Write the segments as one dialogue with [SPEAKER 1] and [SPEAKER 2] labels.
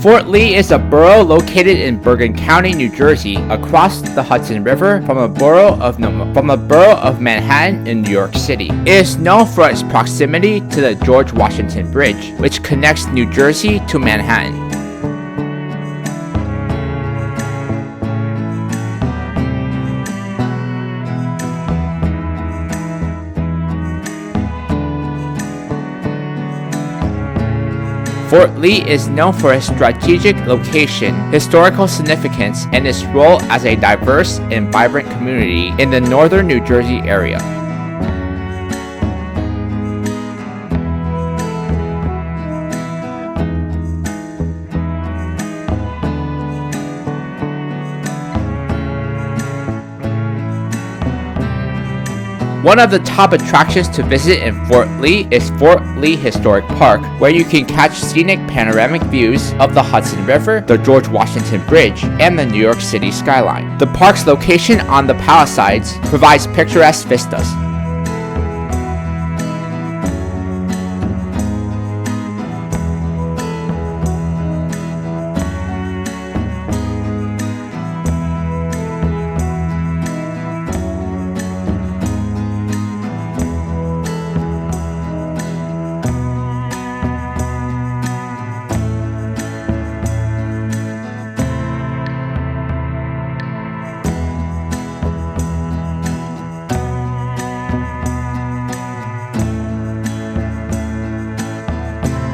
[SPEAKER 1] Fort Lee is a borough located in Bergen County, New Jersey, across the Hudson River from a borough of Manhattan in New York City. It is known for its proximity to the George Washington Bridge, which connects New Jersey to Manhattan. Fort Lee is known for its strategic location, historical significance, and its role as a diverse and vibrant community in the northern New Jersey area. One of the top attractions to visit in Fort Lee is Fort Lee Historic Park, where you can catch scenic panoramic views of the Hudson River, the George Washington Bridge, and the New York City skyline. The park's location on the Palisades provides picturesque vistas.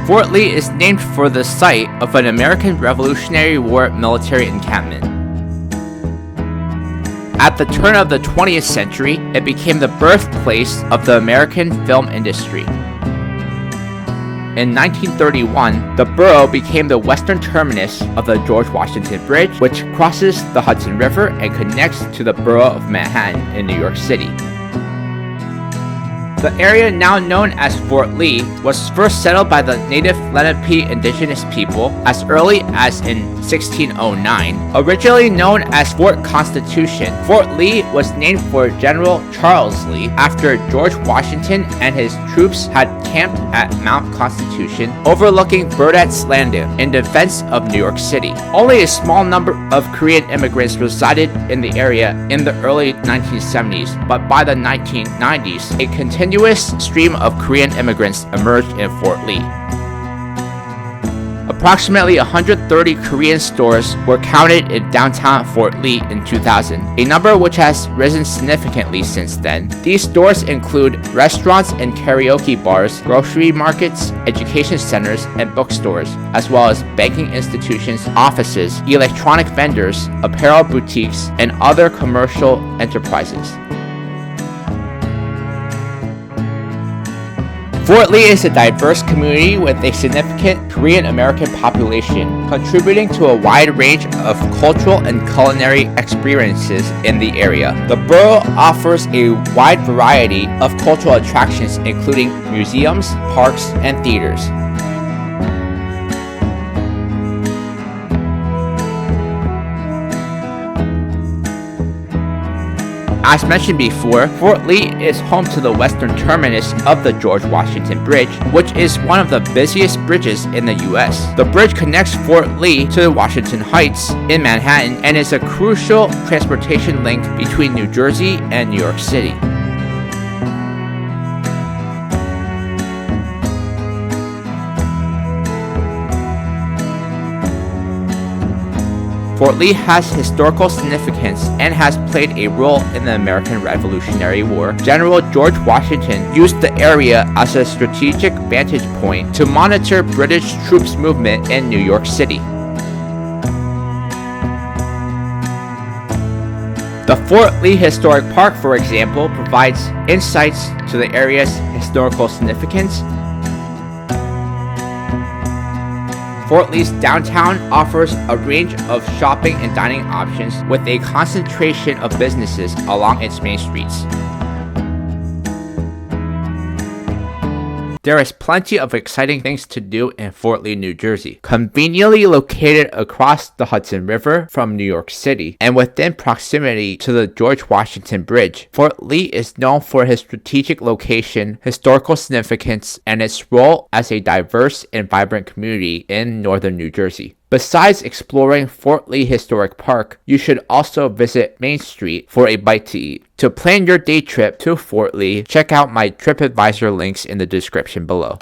[SPEAKER 1] Fort Lee is named for the site of an American Revolutionary War military encampment. At the turn of the 20th century, it became the birthplace of the American film industry. In 1931, the borough became the western terminus of the George Washington Bridge, which crosses the Hudson River and connects to the borough of Manhattan in New York City. The area now known as Fort Lee was first settled by the native Lenape indigenous people as early as in 1609. Originally known as Fort Constitution, Fort Lee was named for General Charles Lee after George Washington and his troops had camped at Mount Constitution overlooking Burdett's Landing in defense of New York City. Only a small number of Korean immigrants resided in the area in the early 1970s, but by the 1990s, a continuous stream of Korean immigrants emerged in Fort Lee. Approximately 130 Korean stores were counted in downtown Fort Lee in 2000, a number which has risen significantly since then. These stores include restaurants and karaoke bars, grocery markets, education centers, and bookstores, as well as banking institutions, offices, electronic vendors, apparel boutiques, and other commercial enterprises. Fort Lee is a diverse community with a significant Korean American population, contributing to a wide range of cultural and culinary experiences in the area. The borough offers a wide variety of cultural attractions, including museums, parks, and theaters. As mentioned before, Fort Lee is home to the western terminus of the George Washington Bridge, which is one of the busiest bridges in the US. The bridge connects Fort Lee to Washington Heights in Manhattan and is a crucial transportation link between New Jersey and New York City. Fort Lee has historical significance and has played a role in the American Revolutionary War. General George Washington used the area as a strategic vantage point to monitor British troops' movement in New York City. The Fort Lee Historic Park, for example, provides insights to the area's historical significance. Fort Lee's downtown offers a range of shopping and dining options with a concentration of businesses along its main streets. There is plenty of exciting things to do in Fort Lee, New Jersey. Conveniently located across the Hudson River from New York City and within proximity to the George Washington Bridge, Fort Lee is known for its strategic location, historical significance, and its role as a diverse and vibrant community in northern New Jersey. Besides exploring Fort Lee Historic Park, you should also visit Main Street for a bite to eat. To plan your day trip to Fort Lee, check out my TripAdvisor links in the description below.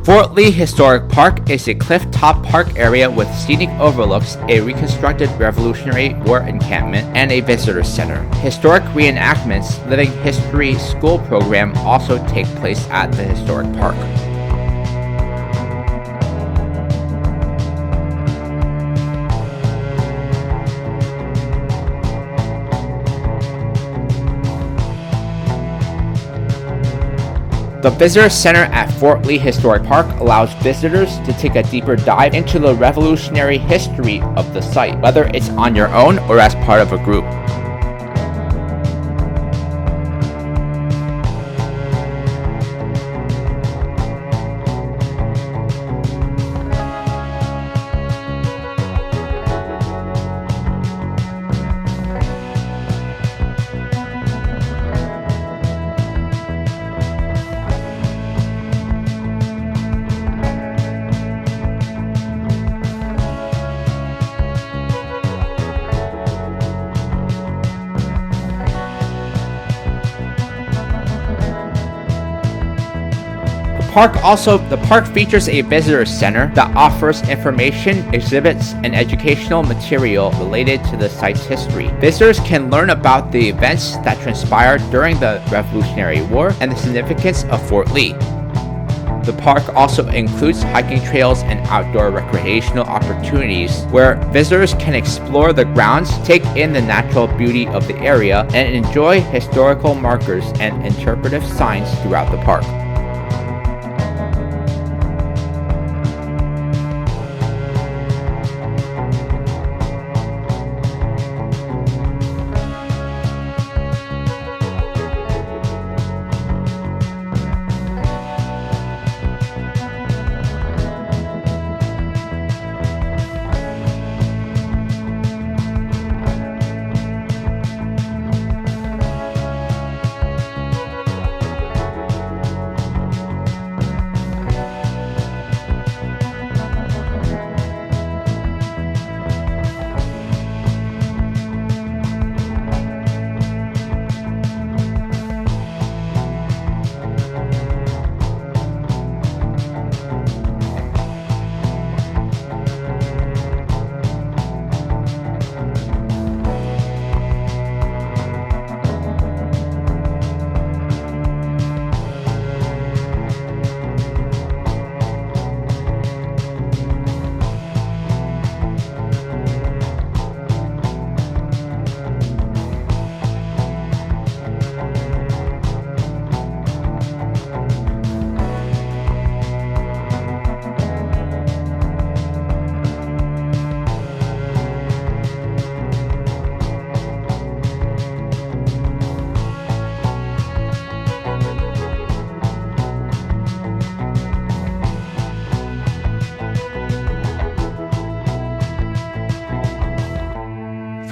[SPEAKER 1] Fort Lee Historic Park is a cliff-top park area with scenic overlooks, a reconstructed Revolutionary War encampment, and a visitor center. Historic reenactments, living history school program also take place at the historic park. The Visitor Center at Fort Lee Historic Park allows visitors to take a deeper dive into the revolutionary history of the site, whether it's on your own or as part of a group. The park features a visitor center that offers information, exhibits, and educational material related to the site's history. Visitors can learn about the events that transpired during the Revolutionary War and the significance of Fort Lee. The park also includes hiking trails and outdoor recreational opportunities where visitors can explore the grounds, take in the natural beauty of the area, and enjoy historical markers and interpretive signs throughout the park.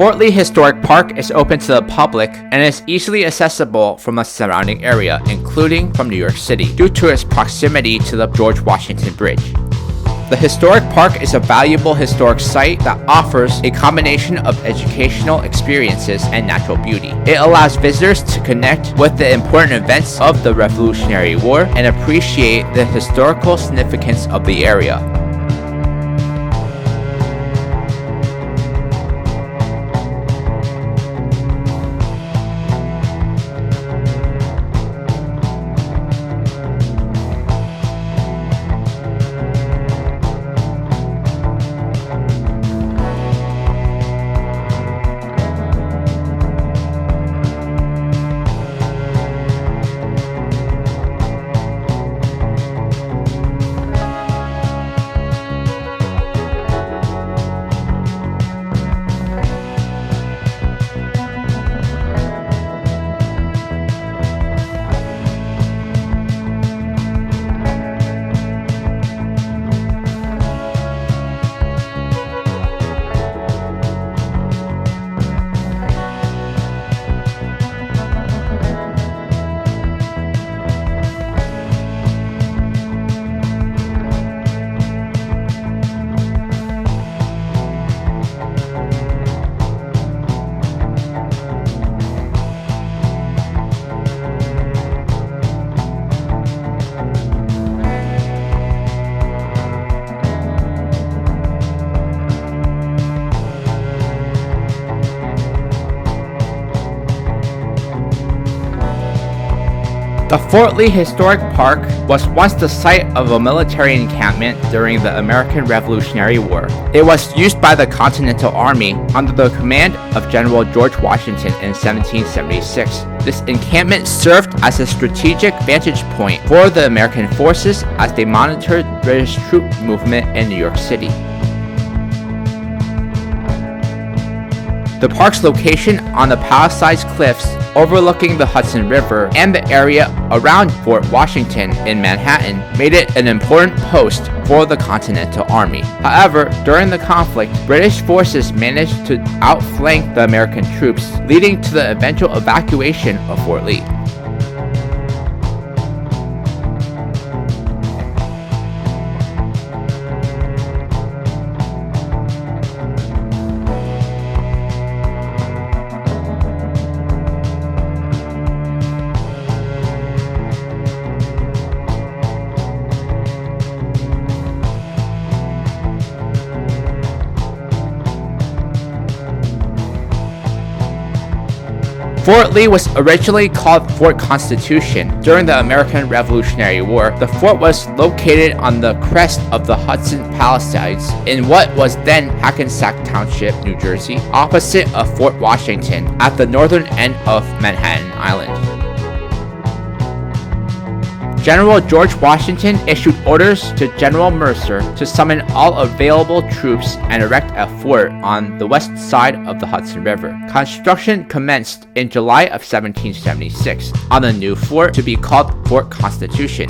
[SPEAKER 1] Fort Lee Historic Park is open to the public and is easily accessible from the surrounding area, including from New York City, due to its proximity to the George Washington Bridge. The historic park is a valuable historic site that offers a combination of educational experiences and natural beauty. It allows visitors to connect with the important events of the Revolutionary War and appreciate the historical significance of the area. The Fort Lee Historic Park was once the site of a military encampment during the American Revolutionary War. It was used by the Continental Army under the command of General George Washington in 1776. This encampment served as a strategic vantage point for the American forces as they monitored British troop movement in New York City. The park's location on the Palisades Cliffs overlooking the Hudson River and the area around Fort Washington in Manhattan made it an important post for the Continental Army. However, during the conflict, British forces managed to outflank the American troops, leading to the eventual evacuation of Fort Lee. Fort Lee was originally called Fort Constitution. During the American Revolutionary War, the fort was located on the crest of the Hudson Palisades in what was then Hackensack Township, New Jersey, opposite of Fort Washington at the northern end of Manhattan Island. General George Washington issued orders to General Mercer to summon all available troops and erect a fort on the west side of the Hudson River. Construction commenced in July of 1776 on the new fort to be called Fort Constitution.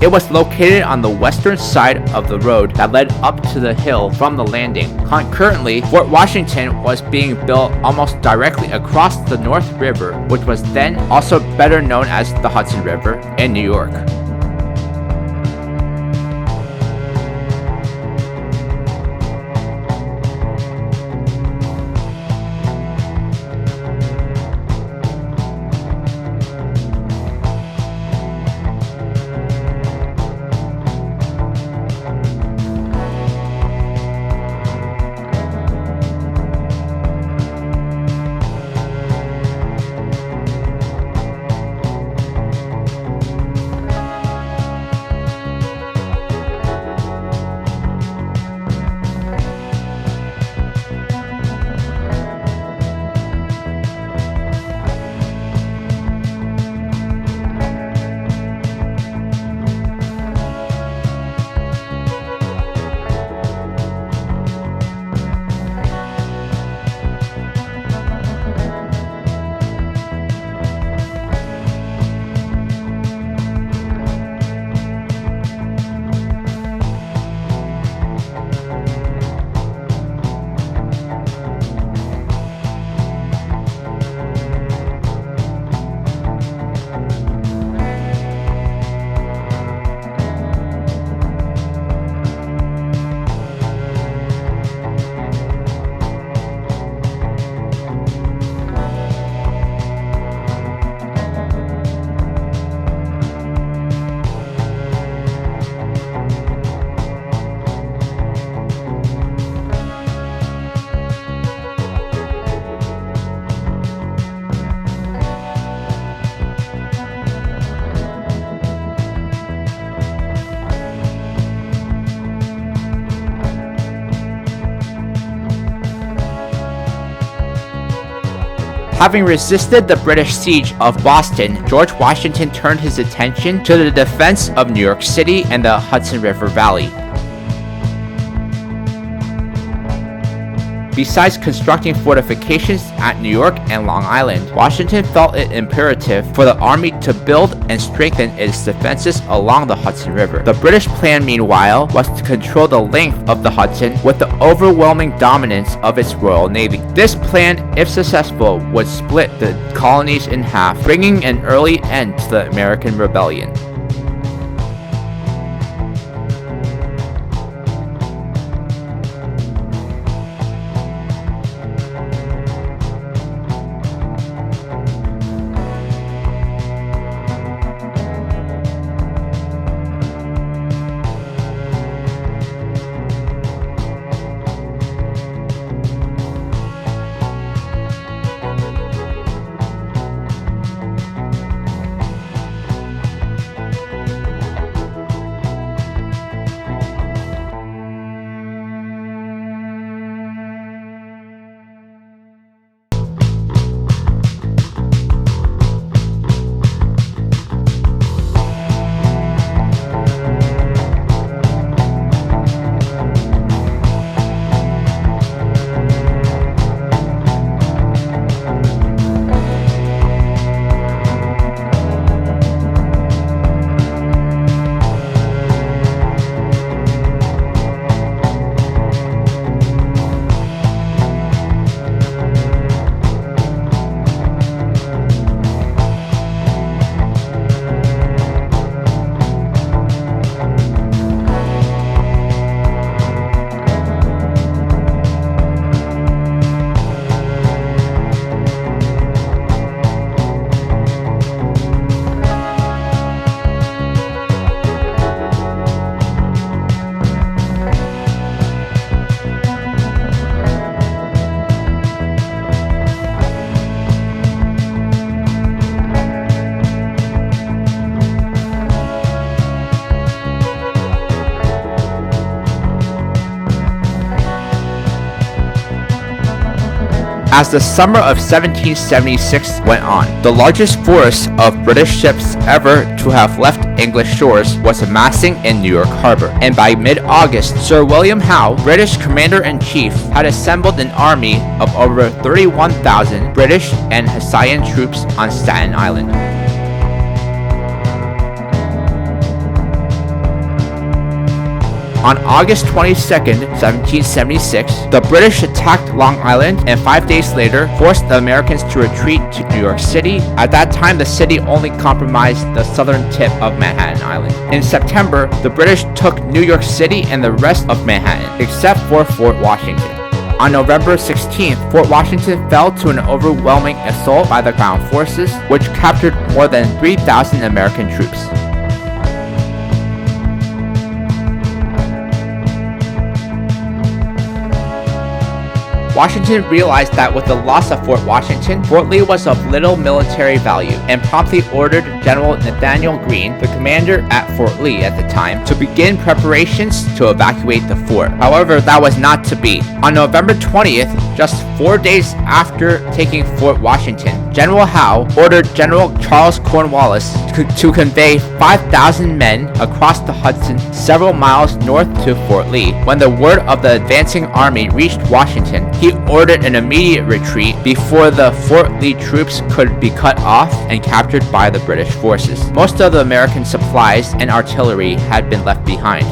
[SPEAKER 1] It was located on the western side of the road that led up to the hill from the landing. Concurrently, Fort Washington was being built almost directly across the North River, which was then also better known as the Hudson River in New York. Having resisted the British siege of Boston, George Washington turned his attention to the defense of New York City and the Hudson River Valley. Besides constructing fortifications at New York and Long Island, Washington felt it imperative for the army to build and strengthen its defenses along the Hudson River. The British plan, meanwhile, was to control the length of the Hudson with the overwhelming dominance of its Royal Navy. This plan, if successful, would split the colonies in half, bringing an early end to the American Rebellion. As the summer of 1776 went on, the largest force of British ships ever to have left English shores was amassing in New York Harbor, and by mid-August, Sir William Howe, British Commander-in-Chief, had assembled an army of over 31,000 British and Hessian troops on Staten Island. On August 22, 1776, the British attacked Long Island and 5 days later forced the Americans to retreat to New York City. At that time, the city only comprised the southern tip of Manhattan Island. In September, the British took New York City and the rest of Manhattan, except for Fort Washington. On November 16th, Fort Washington fell to an overwhelming assault by the ground forces, which captured more than 3,000 American troops. Washington realized that with the loss of Fort Washington, Fort Lee was of little military value, and promptly ordered General Nathanael Greene, the commander at Fort Lee at the time, to begin preparations to evacuate the fort. However, that was not to be. On November 20th, just 4 days after taking Fort Washington, General Howe ordered General Charles Cornwallis to convey 5,000 men across the Hudson several miles north to Fort Lee. When the word of the advancing army reached Washington, he ordered an immediate retreat before the Fort Lee troops could be cut off and captured by the British forces. Most of the American supplies and artillery had been left behind.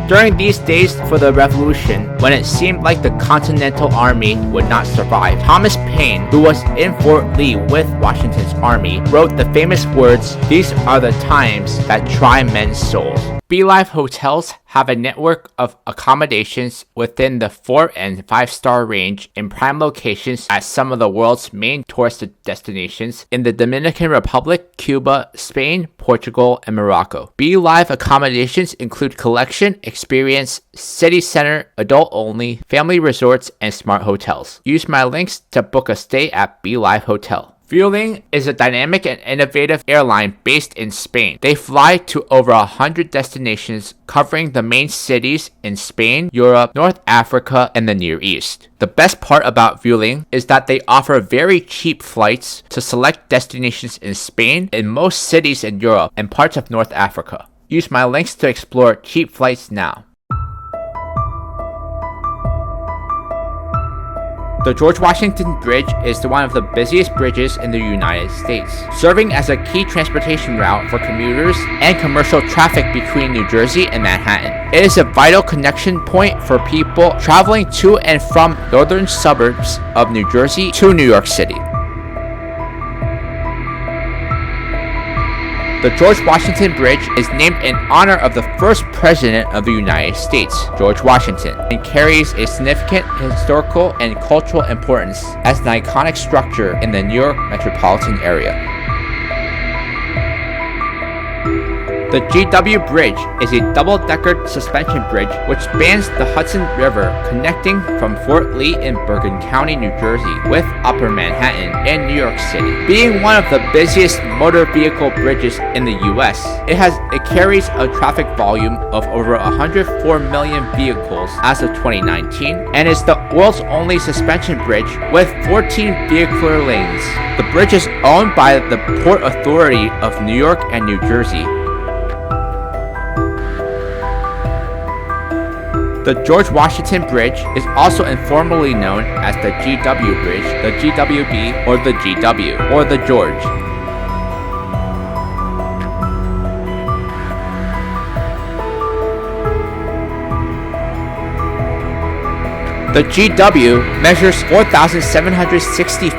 [SPEAKER 1] During these days for the Revolution, when it seemed like the Continental Army would not survive, Thomas Paine, who was in Fort Lee with Washington's army, wrote the famous words, "These are the times that try men's souls." BeLiveHotels have a network of accommodations within the 4 and 5-star range in prime locations at some of the world's main tourist destinations in the Dominican Republic, Cuba, Spain, Portugal, and Morocco. BeLive accommodations include collection, experience, city center, adult only, family resorts, and smart hotels. Use my links to book a stay at BeLive Hotel. Vueling is a dynamic and innovative airline based in Spain. They fly to over 100 destinations covering the main cities in Spain, Europe, North Africa, and the Near East. The best part about Vueling is that they offer very cheap flights to select destinations in Spain, in most cities in Europe, and parts of North Africa. Use my links to explore cheap flights now. The George Washington Bridge is one of the busiest bridges in the United States, serving as a key transportation route for commuters and commercial traffic between New Jersey and Manhattan. It is a vital connection point for people traveling to and from northern suburbs of New Jersey to New York City. The George Washington Bridge is named in honor of the first president of the United States, George Washington, and carries a significant historical and cultural importance as an iconic structure in the New York metropolitan area. The GW Bridge is a double-decker suspension bridge which spans the Hudson River, connecting from Fort Lee in Bergen County, New Jersey, with Upper Manhattan and New York City. Being one of the busiest motor vehicle bridges in the US, it carries a traffic volume of over 104 million vehicles as of 2019, and is the world's only suspension bridge with 14 vehicular lanes. The bridge is owned by the Port Authority of New York and New Jersey. The George Washington Bridge is also informally known as the GW Bridge, the GWB, or the GW, or the George. The GW measures 4,760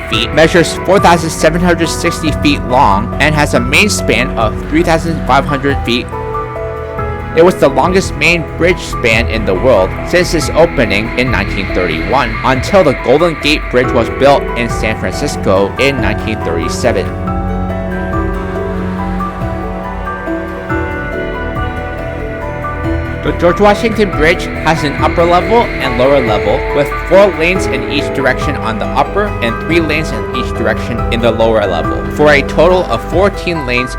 [SPEAKER 1] feet long, and has a main span of 3,500 feet. It was the longest main bridge span in the world since its opening in 1931, until the Golden Gate Bridge was built in San Francisco in 1937. The George Washington Bridge has an upper level and lower level, with 4 lanes in each direction on the upper and 3 lanes in each direction in the lower level, for a total of 14 lanes.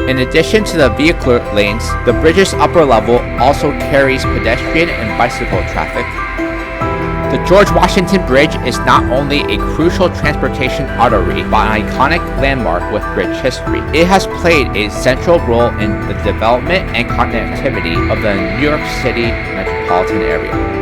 [SPEAKER 1] In addition to the vehicular lanes, the bridge's upper level also carries pedestrian and bicycle traffic. The George Washington Bridge is not only a crucial transportation artery, but an iconic landmark with rich history. It has played a central role in the development and connectivity of the New York City metropolitan area.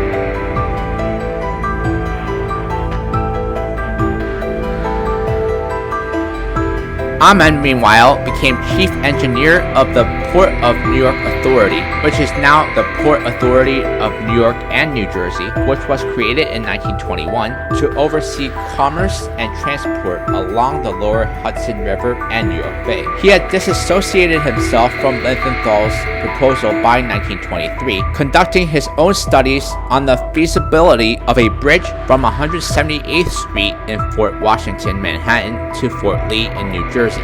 [SPEAKER 1] Nomad, meanwhile, became chief engineer of the Port of New York Authority, which is now the Port Authority of New York and New Jersey, which was created in 1921 to oversee commerce and transport along the lower Hudson River and New York Bay. He had disassociated himself from Lilienthal's proposal by 1923, conducting his own studies on the feasibility of a bridge from 178th Street in Fort Washington, Manhattan to Fort Lee in New Jersey.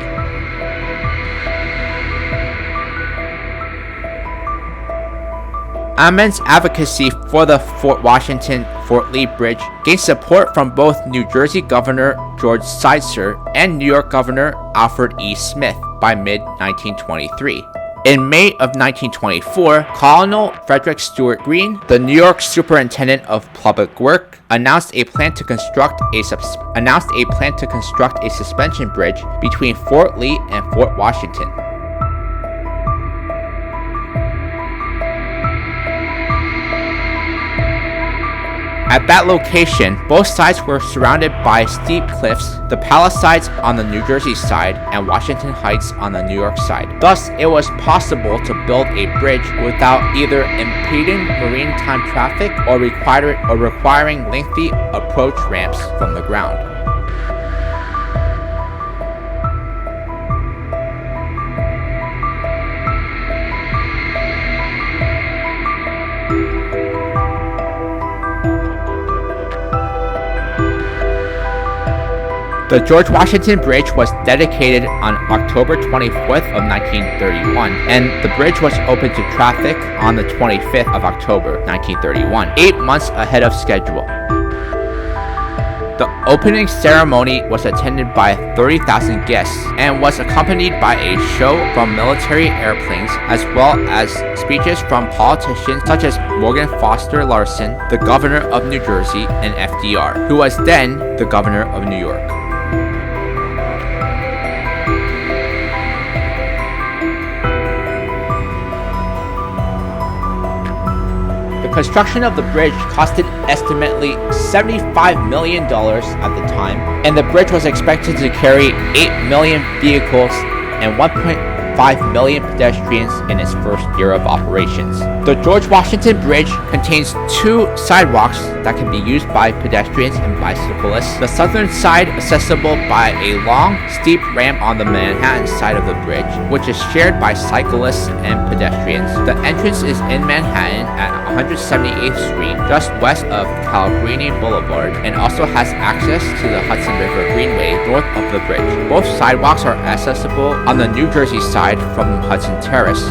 [SPEAKER 1] Nomad's advocacy for the Fort Washington-Fort Lee Bridge gained support from both New Jersey Governor George Sitzer and New York Governor Alfred E. Smith by mid-1923. In May of 1924, Colonel Frederick Stewart Greene, the New York Superintendent of Public Works, announced a plan to construct a suspension bridge between Fort Lee and Fort Washington. At that location, both sides were surrounded by steep cliffs, the Palisades on the New Jersey side and Washington Heights on the New York side. Thus, it was possible to build a bridge without either impeding maritime traffic or requiring lengthy approach ramps from the ground. The George Washington Bridge was dedicated on October 24th of 1931, and the bridge was open to traffic on the 25th of October 1931, 8 months ahead of schedule. The opening ceremony was attended by 30,000 guests and was accompanied by a show from military airplanes as well as speeches from politicians such as Morgan Foster Larson, the governor of New Jersey, and FDR, who was then the governor of New York. The construction of the bridge costed estimately $75 million at the time, and the bridge was expected to carry 8 million vehicles and 1.5 million pedestrians in its first year of operations. The George Washington Bridge contains 2 sidewalks that can be used by pedestrians and bicyclists. The southern side accessible by a long, steep ramp on the Manhattan side of the bridge, which is shared by cyclists and pedestrians. The entrance is in Manhattan at 178th Street, just west of Cabrini Boulevard, and also has access to the Hudson River Greenway north of the bridge. Both sidewalks are accessible on the New Jersey side from Hudson Terrace.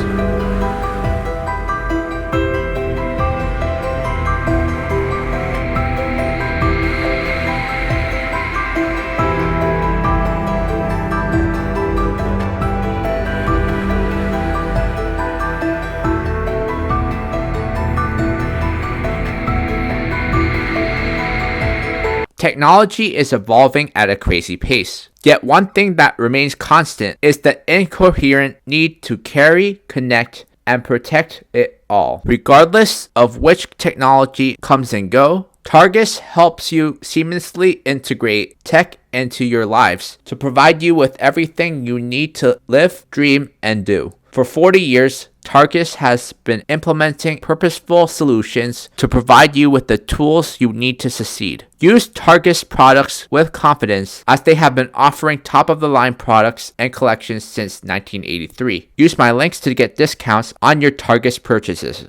[SPEAKER 1] Technology is evolving at a crazy pace. Yet one thing that remains constant is the incoherent need to carry, connect, and protect it all. Regardless of which technology comes and go, Targus helps you seamlessly integrate tech into your lives to provide you with everything you need to live, dream, and do. For 40 years, Targus has been implementing purposeful solutions to provide you with the tools you need to succeed. Use Targus products with confidence as they have been offering top-of-the-line products and collections since 1983. Use my links to get discounts on your Targus purchases.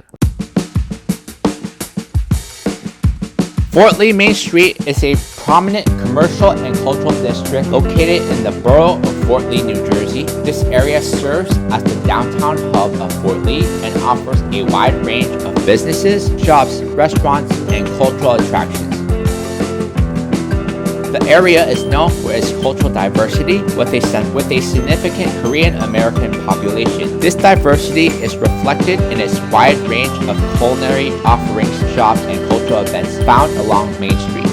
[SPEAKER 1] Fort Lee Main Street is a prominent commercial and cultural district located in the borough of Fort Lee, New Jersey. This area serves as the downtown hub of Fort Lee and offers a wide range of businesses, shops, restaurants, and cultural attractions. The area is known for its cultural diversity with a significant Korean American population. This diversity is reflected in its wide range of culinary offerings, shops, and cultural social events found along Main Street.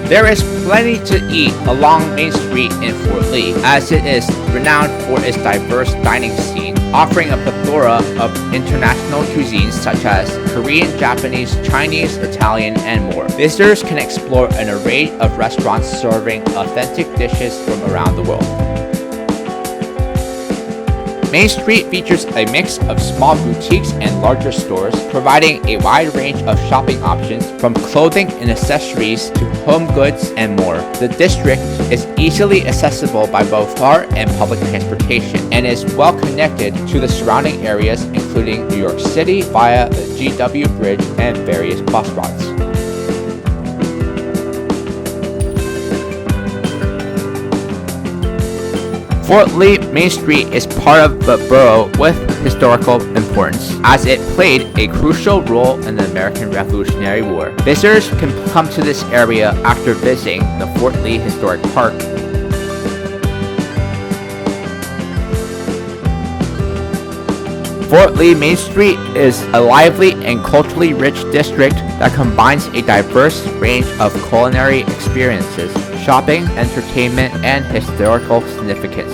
[SPEAKER 1] There is plenty to eat along Main Street in Fort Lee, as it is renowned for its diverse dining scene, offering a plethora of international cuisines such as Korean, Japanese, Chinese, Italian, and more. Visitors can explore an array of restaurants serving authentic dishes from around the world. Main Street features a mix of small boutiques and larger stores, providing a wide range of shopping options from clothing and accessories to home goods and more. The district is easily accessible by both car and public transportation and is well connected to the surrounding areas, including New York City via the GW Bridge and various bus routes. Fort Lee Main Street is part of the borough with historical importance, as it played a crucial role in the American Revolutionary War. Visitors can come to this area after visiting the Fort Lee Historic Park. Fort Lee Main Street is a lively and culturally rich district that combines a diverse range of culinary experiences, shopping, entertainment, and historical significance.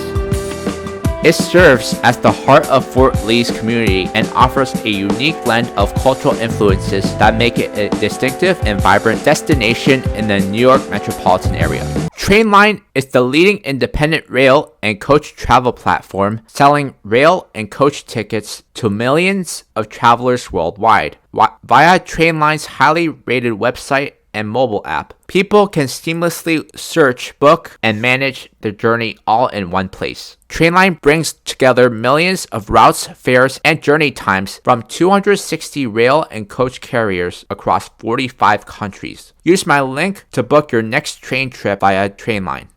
[SPEAKER 1] It serves as the heart of Fort Lee's community and offers a unique blend of cultural influences that make it a distinctive and vibrant destination in the New York metropolitan area. Trainline is the leading independent rail and coach travel platform, selling rail and coach tickets to millions of travelers worldwide. Via Trainline's highly rated website and mobile app, people can seamlessly search, book, and manage their journey all in one place. Trainline brings together millions of routes, fares, and journey times from 260 rail and coach carriers across 45 countries. Use my link to book your next train trip via Trainline.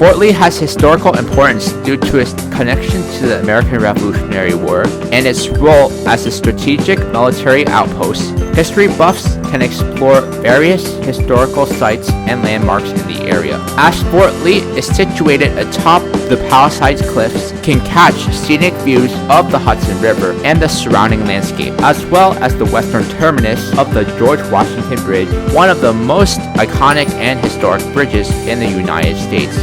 [SPEAKER 1] Fort Lee has historical importance due to its connection to the American Revolutionary War and its role as a strategic military outpost. History buffs can explore various historical sites and landmarks in the area. As Fort Lee is situated atop the Palisades Cliffs, can catch scenic views of the Hudson River and the surrounding landscape, as well as the western terminus of the George Washington Bridge, one of the most iconic and historic bridges in the United States.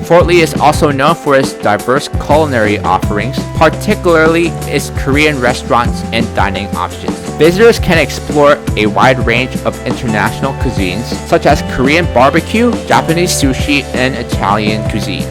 [SPEAKER 1] Fort Lee is also known for its diverse culinary offerings, particularly its Korean restaurants and dining options. Visitors can explore a wide range of international cuisines, such as Korean barbecue, Japanese sushi, and Italian cuisine.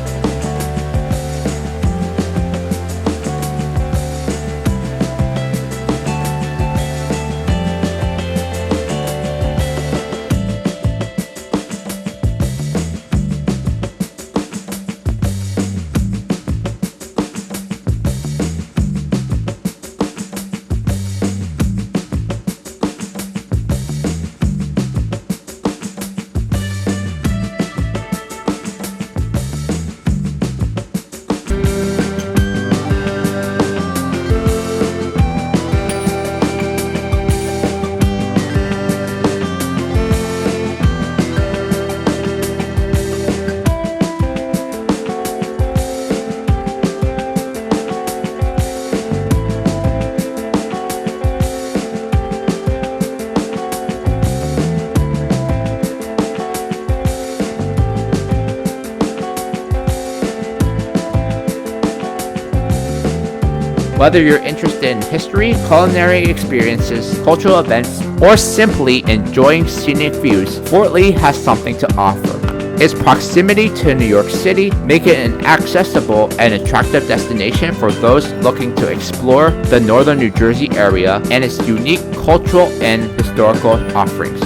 [SPEAKER 1] Whether you're interested in history, culinary experiences, cultural events, or simply enjoying scenic views, Fort Lee has something to offer. Its proximity to New York City make it an accessible and attractive destination for those looking to explore the northern New Jersey area and its unique cultural and historical offerings.